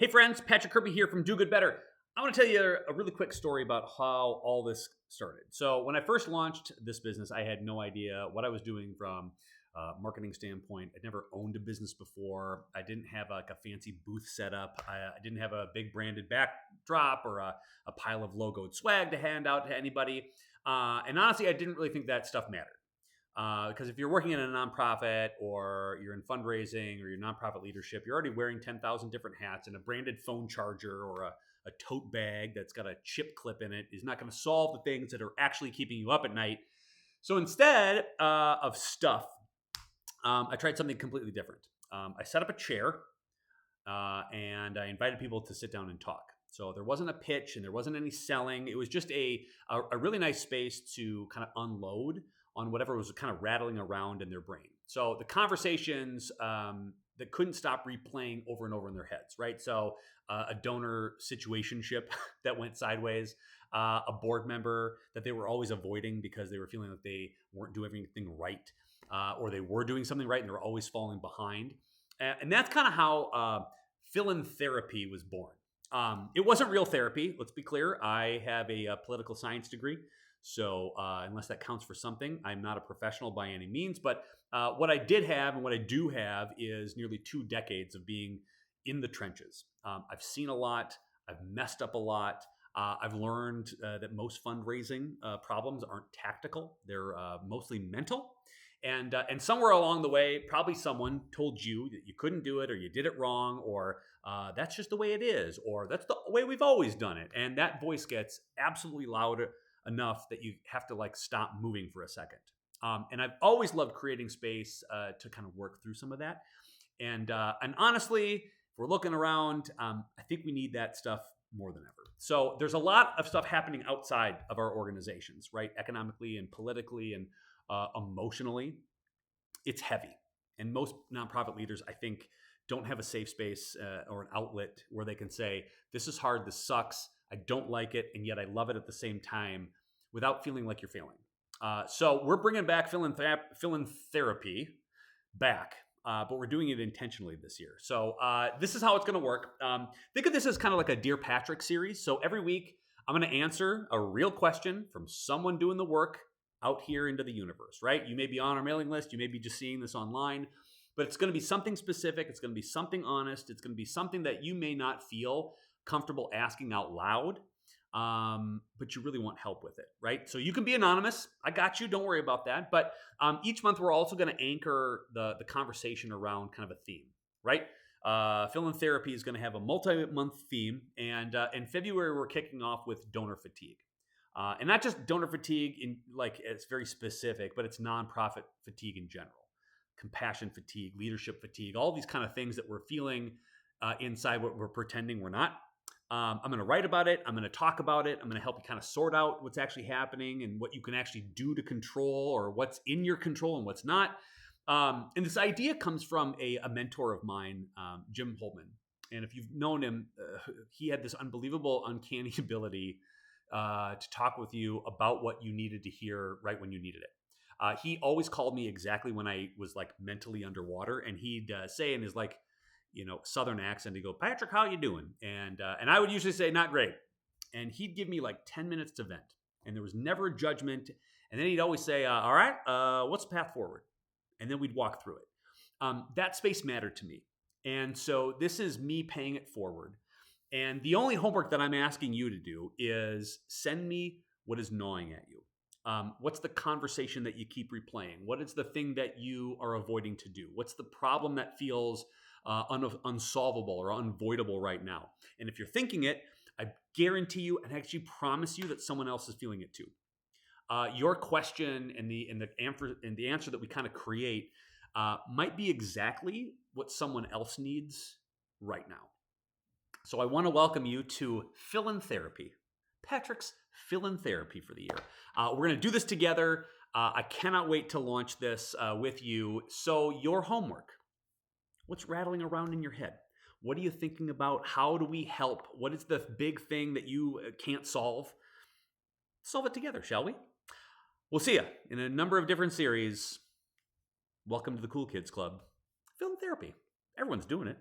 Hey friends, Patrick Kirby here from Do Good Better. I want to tell you a really quick story about how all this started. So when I first launched this business, I had no idea what I was doing from a marketing standpoint. I'd never owned a business before. I didn't have like a fancy booth set up. I didn't have a big branded backdrop or a pile of logoed swag to hand out to anybody. And honestly, I didn't really think that stuff mattered. Because if you're working in a nonprofit or you're in fundraising or you're nonprofit leadership, you're already wearing 10,000 different hats, and a branded phone charger or a tote bag that's got a chip clip in it is not going to solve the things that are actually keeping you up at night. So instead of stuff, I tried something completely different. I set up a chair and I invited people to sit down and talk. So there wasn't a pitch and there wasn't any selling. It was just a really nice space to kind of unload on whatever was kind of rattling around in their brain. So the conversations that couldn't stop replaying over and over in their heads, right? So a donor situationship that went sideways, a board member that they were always avoiding because they were feeling like they weren't doing everything right, or they were doing something right and they were always falling behind. And that's kind of how Philantherapy was born. It wasn't real therapy, let's be clear. I have a political science degree. So unless that counts for something, I'm not a professional by any means. But what I did have and what I do have is nearly 2 decades of being in the trenches. I've seen a lot. I've messed up a lot. I've learned that most fundraising problems aren't tactical. They're mostly mental. And somewhere along the way, probably someone told you that you couldn't do it, or you did it wrong, or that's just the way it is, or that's the way we've always done it. And that voice gets absolutely loud enough that you have to like stop moving for a second. And I've always loved creating space to kind of work through some of that. And honestly, if we're looking around, I think we need that stuff more than ever. So there's a lot of stuff happening outside of our organizations, right? Economically and politically and emotionally. It's heavy. And most nonprofit leaders, I think, don't have a safe space or an outlet where they can say, this is hard, this sucks, I don't like it, and yet I love it at the same time without feeling like you're failing. So we're bringing back Philantherapy back, but we're doing it intentionally this year. So this is how it's going to work. Think of this as kind of like a Dear Patrick series. So every week, I'm going to answer a real question from someone doing the work out here into the universe, right? You may be on our mailing list. You may be just seeing this online. But it's going to be something specific. It's going to be something honest. It's going to be something that you may not feel comfortable asking out loud, but you really want help with it, right? So you can be anonymous. I got you. Don't worry about that. But each month, we're also going to anchor the conversation around kind of a theme, right? Philantherapy is going to have a multi-month theme. And in February, we're kicking off with donor fatigue. And not just donor fatigue, in like it's very specific, but it's nonprofit fatigue in general. Compassion fatigue, leadership fatigue, all these kind of things that we're feeling inside what we're pretending we're not. I'm going to write about it. I'm going to talk about it. I'm going to help you kind of sort out what's actually happening and what you can actually do to control, or what's in your control and what's not. And this idea comes from a mentor of mine, Jim Holman. And if you've known him, he had this unbelievable, uncanny ability to talk with you about what you needed to hear right when you needed it. He always called me exactly when I was like mentally underwater, and he'd say in his like, Southern accent, he'd go, "Patrick, how you doing?" And I would usually say, "Not great." And he'd give me like 10 minutes to vent, and there was never a judgment. And then he'd always say, "All right, what's the path forward?" And then we'd walk through it. That space mattered to me. And so this is me paying it forward. And the only homework that I'm asking you to do is send me what is gnawing at you. What's the conversation that you keep replaying? What is the thing that you are avoiding to do? What's the problem that feels unsolvable or unavoidable right now? And if you're thinking it, I guarantee you and actually promise you that someone else is feeling it too. Your question and the answer that we kind of create might be exactly what someone else needs right now. So I want to welcome you to Philantherapy, Patrick's Philantherapy for the year. We're going to do this together. I cannot wait to launch this with you. So your homework, what's rattling around in your head? What are you thinking about? How do we help? What is the big thing that you can't solve? Solve it together, shall we? We'll see you in a number of different series. Welcome to the Cool Kids Club. Philantherapy. Everyone's doing it.